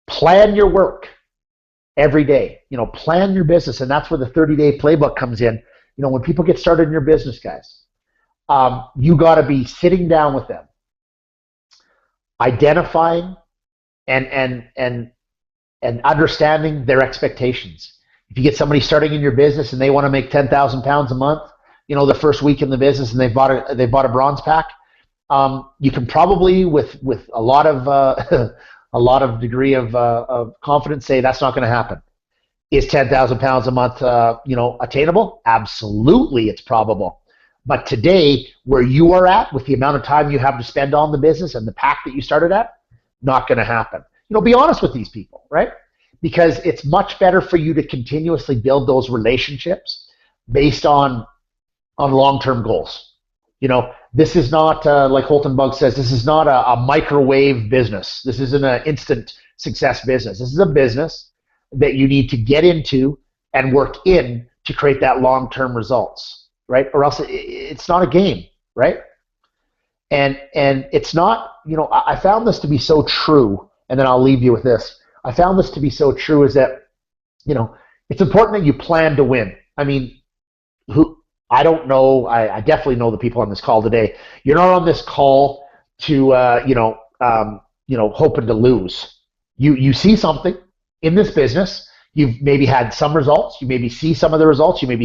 plan your work every day. You know, plan your business, and that's where the 30-day playbook comes in. You know, when people get started in your business, guys, you got to be sitting down with them, identifying and understanding their expectations. If you get somebody starting in your business and they want to make 10,000 pounds a month, you know, the first week in the business, and they bought a bronze pack, you can probably with a lot of degree of confidence say that's not going to happen. Is 10,000 pounds a month, you know, attainable? Absolutely, it's probable. But today, where you are at, with the amount of time you have to spend on the business and the pack that you started at, not going to happen. You know, be honest with these people, right? Because it's much better for you to continuously build those relationships based on long-term goals. You know, this is not, like Holton Bug says, this is not a microwave business. This isn't an instant success business. This is a business that you need to get into and work in to create that long-term results, right? Or else it's not a game, right? And it's not, you know, I found this to be so true, and then I'll leave you with this. I found this to be so true is that, you know, it's important that you plan to win. I mean, I don't know, I definitely know the people on this call today. You're not on this call to, hoping to lose. You see something in this business. You've maybe had some results. You maybe see some of the results. You may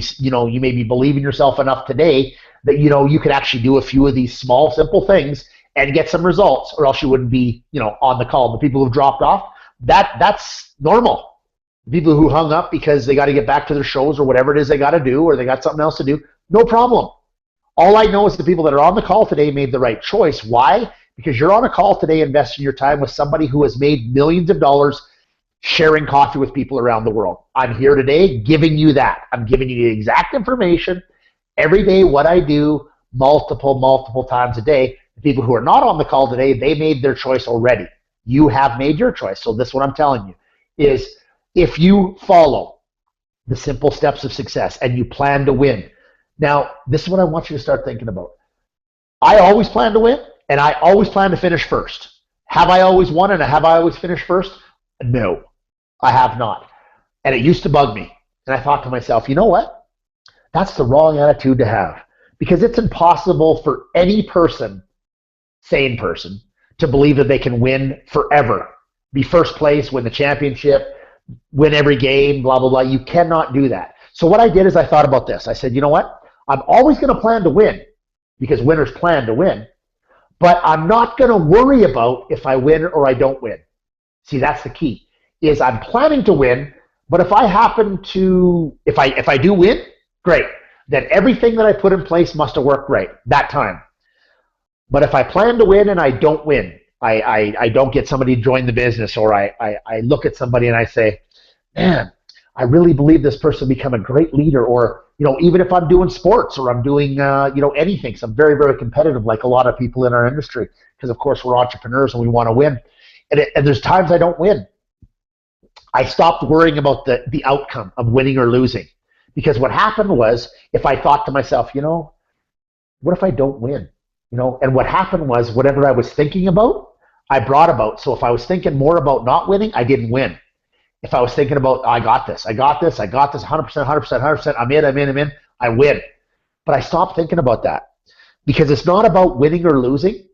be believing yourself enough today that, you know, you could actually do a few of these small, simple things and get some results, or else you wouldn't be, you know, on the call. The people who've dropped off, that's normal. People who hung up because they got to get back to their shows or whatever it is they got to do, or they got something else to do, no problem. All I know is the people that are on the call today made the right choice. Why? Because you're on a call today investing your time with somebody who has made millions of dollars sharing coffee with people around the world. I'm here today giving you that. I'm giving you the exact information every day, what I do multiple times a day. The people who are not on the call today, they made their choice already. You have made your choice. So this is what I'm telling you is, if you follow the simple steps of success and you plan to win. Now, this is what I want you to start thinking about. I always plan to win, and I always plan to finish first. Have I always won and have I always finished first? No, I have not. And it used to bug me. And I thought to myself, you know what? That's the wrong attitude to have, because it's impossible for any person, sane person, to believe that they can win forever, be first place, win the championship, win every game, blah, blah, blah. You cannot do that. So what I did is I thought about this. I said, you know what? I'm always going to plan to win, because winners plan to win, but I'm not going to worry about if I win or I don't win. See, that's the key, is I'm planning to win, but if I happen to, if I do win, great. Then everything that I put in place must have worked right that time. But if I plan to win and I don't win, I don't get somebody to join the business, or I look at somebody and I say, man, I really believe this person will become a great leader, or, you know, even if I'm doing sports or I'm doing, you know, anything. So I'm very, very competitive, like a lot of people in our industry, because of course we're entrepreneurs and we want to win. And there's times I don't win. I stopped worrying about the outcome of winning or losing, because what happened was, if I thought to myself, you know, what if I don't win? You know, and what happened was, whatever I was thinking about, I brought about. So if I was thinking more about not winning, I didn't win. If I was thinking about, oh, I got this, 100%, 100%, I'm in, I win. But I stopped thinking about that, because it's not about winning or losing.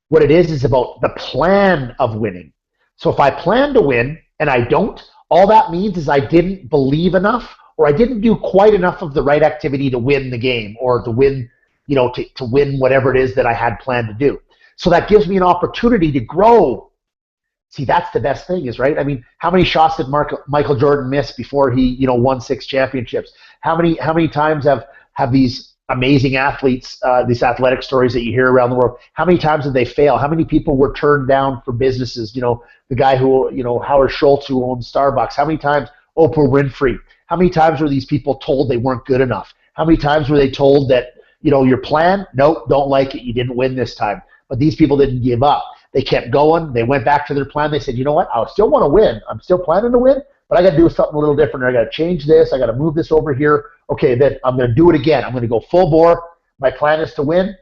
What it is about the plan of winning. So if I plan to win and I don't, all that means is I didn't believe enough, or I didn't do quite enough of the right activity to win the game, or to win, you know, to win whatever it is that I had planned to do. So that gives me an opportunity to grow. See, that's the best thing, is, right? I mean, how many shots did Michael Jordan miss before he, you know, won 6 championships? How many times have these amazing athletes, these athletic stories that you hear around the world, how many times did they fail? How many people were turned down for businesses? You know, the guy who, you know, Howard Schultz, who owns Starbucks. How many times Oprah Winfrey? How many times were these people told they weren't good enough? How many times were they told that, you know, your plan, nope, don't like it, you didn't win this time? But these people didn't give up. They kept going. They went back to their plan. They said, you know what, I still want to win. I'm still planning to win, but I got to do something a little different. I got to change this. I got to move this over here. Okay, then I'm going to do it again. I'm going to go full bore. My plan is to win.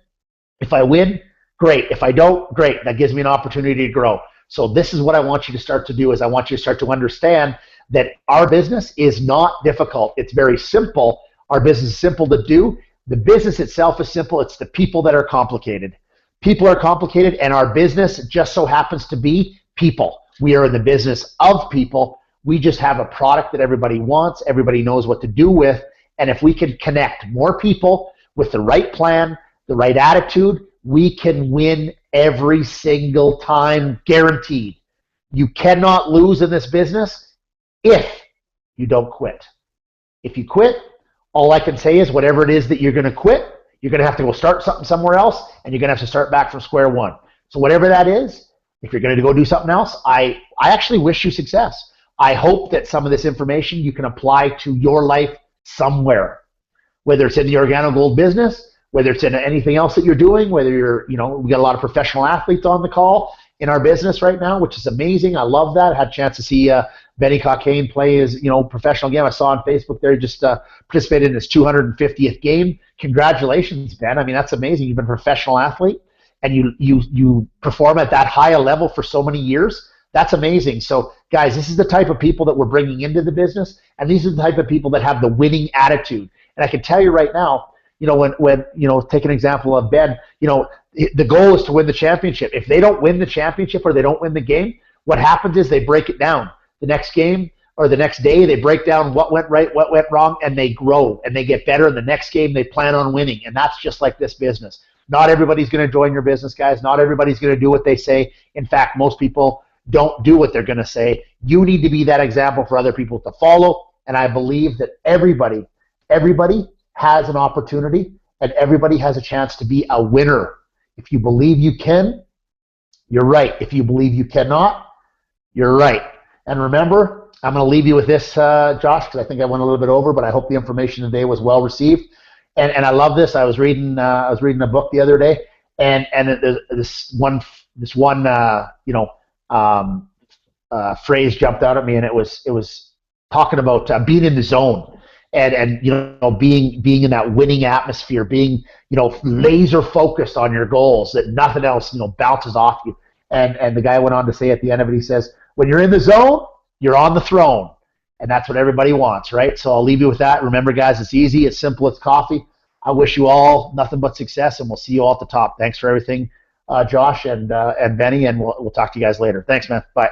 If I win, great. If I don't, great. That gives me an opportunity to grow. So this is what I want you to start to do, is I want you to start to understand that our business is not difficult. It's very simple. Our business is simple to do. The business itself is simple. It's the people that are complicated. People are complicated, and our business just so happens to be people. We are in the business of people. We just have a product that everybody wants, everybody knows what to do with, and if we can connect more people with the right plan, the right attitude, we can win every single time, guaranteed. You cannot lose in this business if you don't quit. If you quit, all I can say is, whatever it is that you're going to quit, you're going to have to go start something somewhere else, and you're going to have to start back from square one. So whatever that is, if you're going to go do something else, I actually wish you success. I hope that some of this information you can apply to your life somewhere, whether it's in the OrganoGold business, whether it's in anything else that you're doing, whether you're, you know, we got a lot of professional athletes on the call in our business right now, which is amazing. I love that. I had a chance to see Benny Cockayne play his, you know, professional game. I saw on Facebook there, he just participated in his 250th game. Congratulations, Ben. I mean, that's amazing. You've been a professional athlete, and you perform at that high a level for so many years. That's amazing. So, guys, this is the type of people that we're bringing into the business, and these are the type of people that have the winning attitude. And I can tell you right now, you know, when you know, take an example of Ben, you know, the goal is to win the championship. If they don't win the championship, or they don't win the game, what happens is they break it down. The next game or the next day, they break down what went right, what went wrong, and they grow and they get better. And the next game, they plan on winning. And that's just like this business. Not everybody's going to join your business, guys. Not everybody's going to do what they say. In fact, most people don't do what they're going to say. You need to be that example for other people to follow. And I believe that everybody has an opportunity, and everybody has a chance to be a winner. If you believe you can, you're right. If you believe you cannot, you're right. And remember, I'm going to leave you with this, Josh, because I think I went a little bit over, but I hope the information today was well received. And I love this. I was reading a book the other day, and this one phrase jumped out at me, and it was talking about being in the zone. And you know, being in that winning atmosphere, being, you know, laser focused on your goals, that nothing else, you know, bounces off you. And the guy went on to say at the end of it, he says, when you're in the zone, you're on the throne. And that's what everybody wants, right? So I'll leave you with that. Remember, guys, it's easy. It's simple. It's coffee. I wish you all nothing but success, and we'll see you all at the top. Thanks for everything, Josh and Benny, and we'll talk to you guys later. Thanks, man. Bye.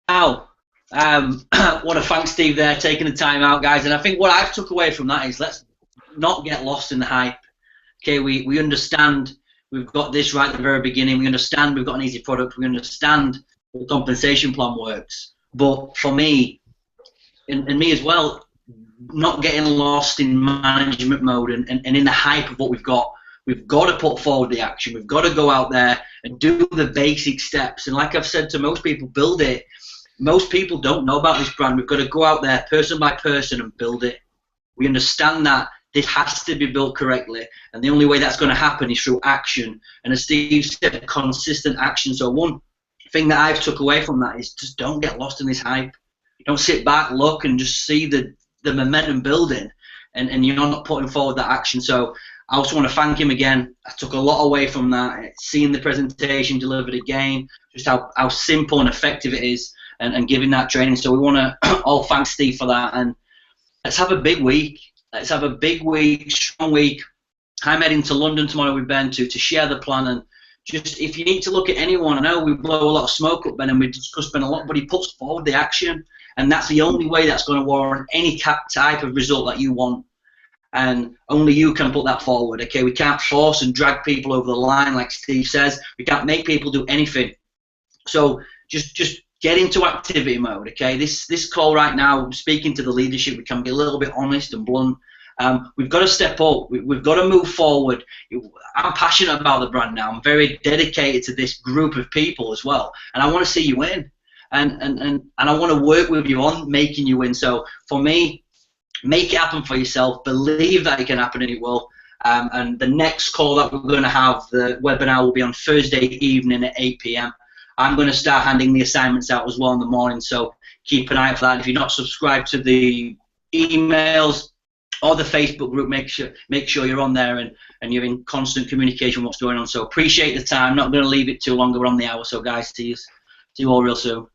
Wow. Want to thank Steve there, taking the time out, guys. And I think what I've took away from that is let's not get lost in the hype. Okay, we understand we've got this right at the very beginning. We understand we've got an easy product. We understand the compensation plan works. But for me, and me as well, not getting lost in management mode and in the hype of what we've got. We've got to put forward the action. We've got to go out there and do the basic steps. And like I've said to most people, build it. Most people don't know about this brand. We've got to go out there person by person and build it. We understand that this has to be built correctly, and the only way that's going to happen is through action. And as Steve said, consistent action. So one thing that I've took away from that is just don't get lost in this hype. Don't sit back, look, and just see the momentum building, and you're not putting forward that action. So I also want to thank him again. I took a lot away from that, seeing the presentation delivered again, just how simple and effective it is, and giving that training. So we want to all thank Steve for that, and let's have a big week. Let's have a big week, strong week. I'm heading to London tomorrow with Ben to share the plan, and just if you need to look at anyone, I know we blow a lot of smoke up Ben and we discuss Ben a lot, but he puts forward the action, and that's the only way that's going to warrant any type of result that you want, and only you can put that forward. Okay, we can't force and drag people over the line like Steve says. We can't make people do anything. So just get into activity mode, okay? This call right now, speaking to the leadership, we can be a little bit honest and blunt. We've got to step up. We've got to move forward. I'm passionate about the brand now. I'm very dedicated to this group of people as well, and I want to see you win, and I want to work with you on making you win. So for me, make it happen for yourself. Believe that it can happen, and it will. And the next call that we're going to have, the webinar, will be on Thursday evening at 8 p.m. I'm going to start handing the assignments out as well in the morning, so keep an eye out for that. If you're not subscribed to the emails or the Facebook group, make sure you're on there and you're in constant communication with what's going on. So appreciate the time. Not going to leave it too long. We're on the hour, so guys, see you all real soon.